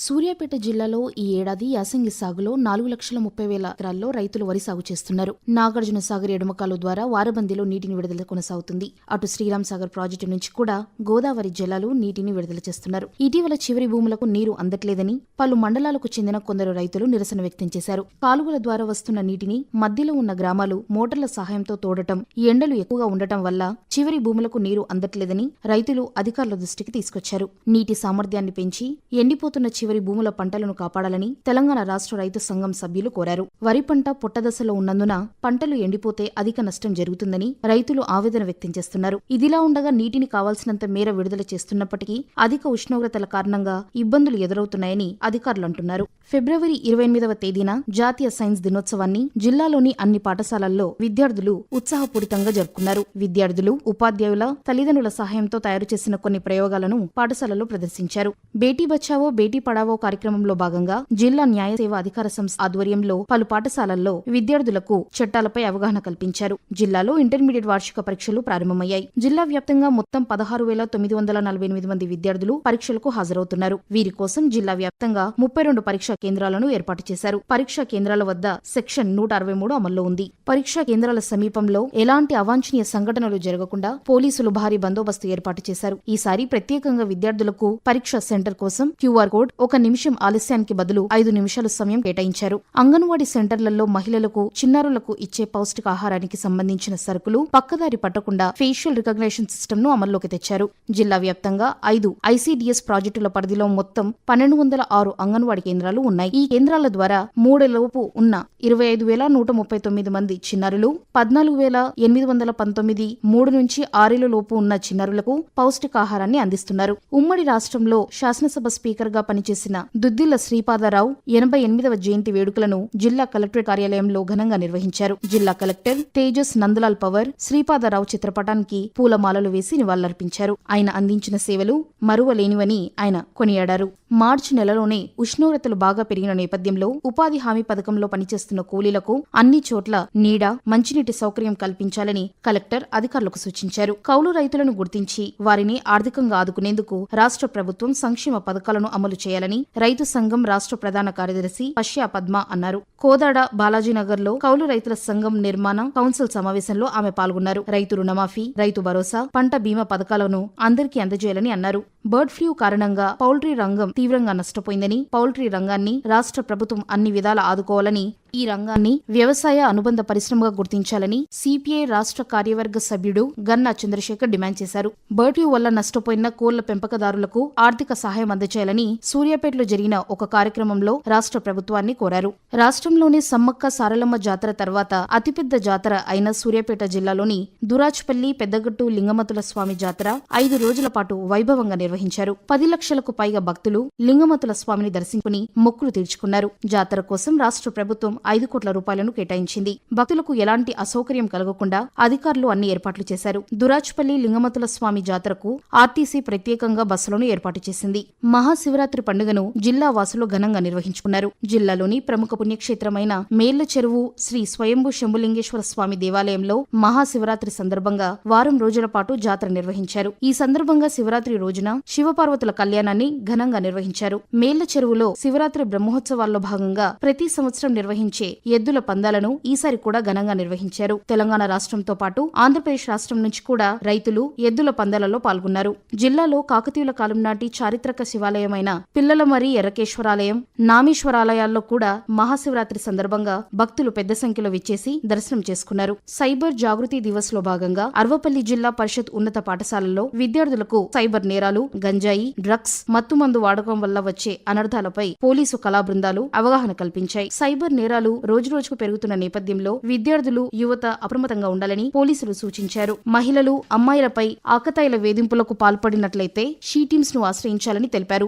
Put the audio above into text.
సూర్యాపేట జిల్లాలో ఈ ఏడాది యాసంగి సాగులో 4,30,000 ఎకరాల్లో రైతులు వరి సాగు చేస్తున్నారు. నాగార్జున సాగర్ ఎడమకాలు ద్వారా వారబందిలో నీటిని విడుదల కొనసాగుతుంది. అటు శ్రీరామ్ సాగర్ ప్రాజెక్టు నుంచి కూడా గోదావరి జలాలు నీటిని విడుదల చేస్తున్నారు. ఇటీవల చివరి భూములకు నీరు అందట్లేదని పలు మండలాలకు చెందిన కొందరు రైతులు నిరసన వ్యక్తం చేశారు. కాలువల ద్వారా వస్తున్న నీటిని మధ్యలో ఉన్న గ్రామాలు మోటార్ల సహాయంతో తోడటం, ఎండలు ఎక్కువగా ఉండటం వల్ల చివరి భూములకు నీరు అందట్లేదని రైతులు అధికారుల దృష్టికి తీసుకొచ్చారు. నీటి సామర్థ్యాన్ని పెంచి ఎండిపోతున్న చివరి భూముల పంటలను కాపాడాలని తెలంగాణ రాష్ట్ర రైతు సంఘం సభ్యులు కోరారు. వరి పంట పుట్టదశలో ఉన్నందున పంటలు ఎండిపోతే అధిక నష్టం జరుగుతుందని రైతులు ఆవేదన వ్యక్తం చేస్తున్నారు. ఇదిలా ఉండగా నీటిని కావాల్సినంత మేర విడుదల చేస్తున్నప్పటికీ అధిక ఉష్ణోగ్రతల కారణంగా ఇబ్బందులు ఎదురవుతున్నాయని అధికారులు అంటున్నారు. ఫిబ్రవరి 28వ తేదీన జాతీయ సైన్స్ దినోత్సవాన్ని జిల్లాలోని అన్ని పాఠశాలల్లో విద్యార్థులు ఉత్సాహపూరితంగా జరుపుకున్నారు. విద్యార్థులు, ఉపాధ్యాయుల, తల్లిదండ్రుల సహాయంతో తయారు చేసిన కొన్ని ప్రయోగాలను పాఠశాలలో ప్రదర్శించారు. బేటీ బచావో బేటీ పడావో కార్యక్రమంలో భాగంగా జిల్లా న్యాయ సేవ అధికార సంస్థ ఆధ్వర్యంలో పలు పాఠశాలల్లో విద్యార్థులకు చట్టాలపై అవగాహన కల్పించారు. జిల్లాలో ఇంటర్మీడియట్ వార్షిక పరీక్షలు ప్రారంభమయ్యాయి. జిల్లా వ్యాప్తంగా మొత్తం 16,948 మంది విద్యార్థులు పరీక్షలకు హాజరవుతున్నారు. వీరి కోసం జిల్లా వ్యాప్తంగా 32 పరీక్షా కేంద్రాలను ఏర్పాటు చేశారు. పరీక్షా కేంద్రాల వద్ద సెక్షన్ 163 అమల్లో ఉంది. పరీక్షా కేంద్రాల సమీపంలో ఎలాంటి అవాంఛనీయ సంఘటనలు జరగకుండా పోలీసులు భారీ బందోబస్తు ఏర్పాటు చేశారు. ఈసారి ప్రత్యేకంగా విద్యార్థులకు పరీక్షా సెంటర్ కోసం క్యూఆర్ కోడ్ 1 నిమిషం ఆలస్యానికి బదులు 5 నిమిషాల సమయం కేటాయించారు. అంగన్వాడీ సెంటర్లలో మహిళలకు, చిన్నారులకు ఇచ్చే పౌష్టికాహారానికి సంబంధించిన సరుకులు పక్కదారి పట్టకుండా ఫేషియల్ రికగ్నిషన్ సిస్టమ్ ను అమల్లోకి తెచ్చారు. జిల్లా వ్యాప్తంగా 5 ఐసీడీఎస్ ప్రాజెక్టుల పరిధిలో మొత్తం 1206 అంగన్వాడీ కేంద్రాలు ఉన్నాయి. ఈ కేంద్రాల ద్వారా 3 లోపు ఉన్న 25,139 మంది చిన్నారులు, 14,819 3 నుంచి 6 లోపు ఉన్న చిన్నారులకు పౌష్టికాహారాన్ని అందిస్తున్నారు. ఉమ్మడి రాష్ట్రంలో శాసనసభ స్పీకర్ గా పనిచేసిన దుద్దిళ్ల శ్రీపాదరావు 88వ జయంతి వేడుకలను జిల్లా కలెక్టర్ కార్యాలయంలో ఘనంగా నిర్వహించారు. జిల్లా కలెక్టర్ తేజస్ నందలాల్ పవర్ శ్రీపాదరావు చిత్రపటానికి పూలమాలలు వేసి నివాళులర్పించారు. ఆయన అందించిన సేవలు మరువలేనివని ఆయన కొనియాడారు. మార్చి నెలలోనే ఉష్ణోగ్రతలు బాగా పెరిగిన నేపథ్యంలో ఉపాధి హామీ పథకంలో పనిచేస్తున్న కూలీలకు అన్ని చోట్ల నీడ, మంచినీటి సౌకర్యం కల్పించాలని కలెక్టర్ అధికారులకు సూచించారు. కౌలు రైతులను గుర్తించి వారిని ఆర్థికంగా ఆదుకునేందుకు రాష్ట్ర ప్రభుత్వం సంక్షేమ పథకాలను అమలు చేయాలని రైతు సంఘం రాష్ట్ర ప్రధాన కార్యదర్శి పశ్యా పద్మ అన్నారు. కోదాడ బాలాజీనగర్ లో కౌలు రైతుల సంఘం నిర్మాణ కౌన్సిల్ సమావేశంలో ఆమె పాల్గొన్నారు. రైతు రుణమాఫీ, రైతు భరోసా, పంట బీమా పథకాలను అందరికీ అందజేయాలని అన్నారు. బర్డ్ ఫ్లూ కారణంగా పౌల్ట్రీ రంగం తీవ్రంగా నష్టపోయిందని, పౌల్ట్రీ రంగాన్ని రాష్ట్ర ప్రభుత్వం అన్ని విధాలా ఆదుకోవాలని, ఈ రంగాన్ని వ్యవసాయ అనుబంధ పరిశ్రమగా గుర్తించాలని సిపిఐ రాష్ట్ర కార్యవర్గ సభ్యుడు గన్నా చంద్రశేఖర్ డిమాండ్ చేశారు. బర్డ్ ఫ్లూ వల్ల నష్టపోయిన కోళ్ల పెంపకదారులకు ఆర్థిక సహాయం అందజేయాలని సూర్యాపేటలో జరిగిన ఒక కార్యక్రమంలో రాష్ట్ర ప్రభుత్వాన్ని కోరారు. రాష్ట్రంలోని సమ్మక్క సారలమ్మ జాతర తర్వాత అతిపెద్ద జాతర అయిన సూర్యాపేట జిల్లాలోని దురాజ్పల్లి, పెద్దగట్టు లింగమతుల స్వామి జాతర 5 రోజుల పాటు వైభవంగా నిర్వహించారు. 10 లక్షలకు పైగా భక్తులు లింగమతుల స్వామిని దర్శించుకుని మొక్కులు తీర్చుకున్నారు. జాతర కోసం రాష్ట్ర ప్రభుత్వం 5 కోట్ల రూపాయలను కేటాయించింది. భక్తులకు ఎలాంటి అసౌకర్యం కలగకుండా అధికారులు అన్ని ఏర్పాట్లు చేశారు. దురాజ్పల్లి లింగమతుల స్వామి జాతరకు ఆర్టీసీ ప్రత్యేకంగా బస్సులను ఏర్పాటు చేసింది. మహాశివరాత్రి పండుగను జిల్లా వాసులు ఘనంగా నిర్వహించుకున్నారు. జిల్లాలోని ప్రముఖ పుణ్యక్షేత్రమైన మేళ్ల చెరువు శ్రీ స్వయంభూ శంభులింగేశ్వర స్వామి దేవాలయంలో మహాశివరాత్రి సందర్భంగా వారం రోజుల పాటు జాతర నిర్వహించారు. ఈ సందర్భంగా శివరాత్రి రోజున శివపార్వతుల కళ్యాణాన్ని ఘనంగా నిర్వహించారు. మేళ్ల చెరువులో శివరాత్రి బ్రహ్మోత్సవాల్లో భాగంగా ప్రతి సంవత్సరం నిర్వహించే ఎద్దుల పందాలను ఈసారి కూడా ఘనంగా నిర్వహించారు. తెలంగాణ రాష్ట్రంతో పాటు ఆంధ్రప్రదేశ్ రాష్ట్రం నుంచి కూడా రైతులు ఎద్దుల పందాలలో పాల్గొన్నారు. జిల్లాలో కాకతీయుల కాలం నాటి చారిత్రక శివాలయమైన పిల్లలమరి ఎర్రకేశ్వరాలయం, నామేశ్వరాలయాల్లో కూడా మహాశివరాత్రి సందర్భంగా భక్తులు పెద్ద సంఖ్యలో విచ్చేసి దర్శనం చేసుకున్నారు. సైబర్ జాగృతి దివస్ లో భాగంగా అర్వపల్లి జిల్లా పరిషత్ ఉన్నత పాఠశాలలో విద్యార్థులకు సైబర్ నేరాలు, గంజాయి, డ్రగ్స్, మత్తుమందు వాడకం వల్ల వచ్చే అనర్థాలపై పోలీసు కళా బృందాలు అవగాహన కల్పించాయి. సైబర్ నేరాలు రోజురోజుకు పెరుగుతున్న నేపథ్యంలో విద్యార్థులు, యువత అప్రమత్తంగా ఉండాలని పోలీసులు సూచించారు. మహిళలు, అమ్మాయిలపై ఆకతాయిల వేధింపులకు పాల్పడినట్లయితే షీ టీమ్స్ ను ఆశ్రయించాలని తెలిపారు.